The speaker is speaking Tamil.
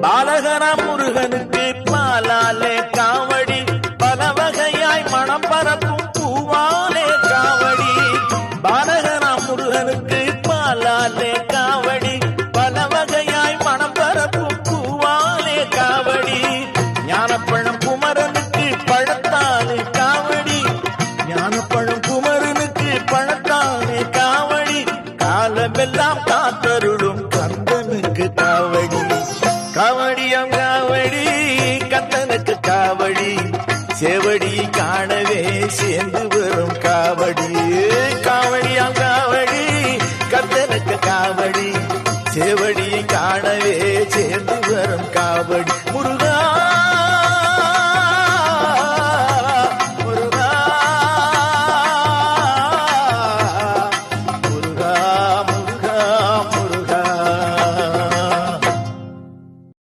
பாலகனா முருகனுக்கு பாலாலே காவடி பல வகையாய் மனம் பரப்பும் பூவாலே காவடி. பாலகனா முருகனுக்கு பாலாலே காவடி பல வகையாய் மனம் பரப்பும் பூவாலே காவடி. ஞானப்பழம் குமரனுக்கு பழத்தாலே காவடி, ஞானப்பழம் குமரனுக்கு பழத்தாலே காவடி. காலமெல்லாம் காத்தருளும் கந்தனுக்கு காவடி. காவடியம் காவடி கந்தனுக்கு காவடி, சேவடி காணவே சேர்ந்து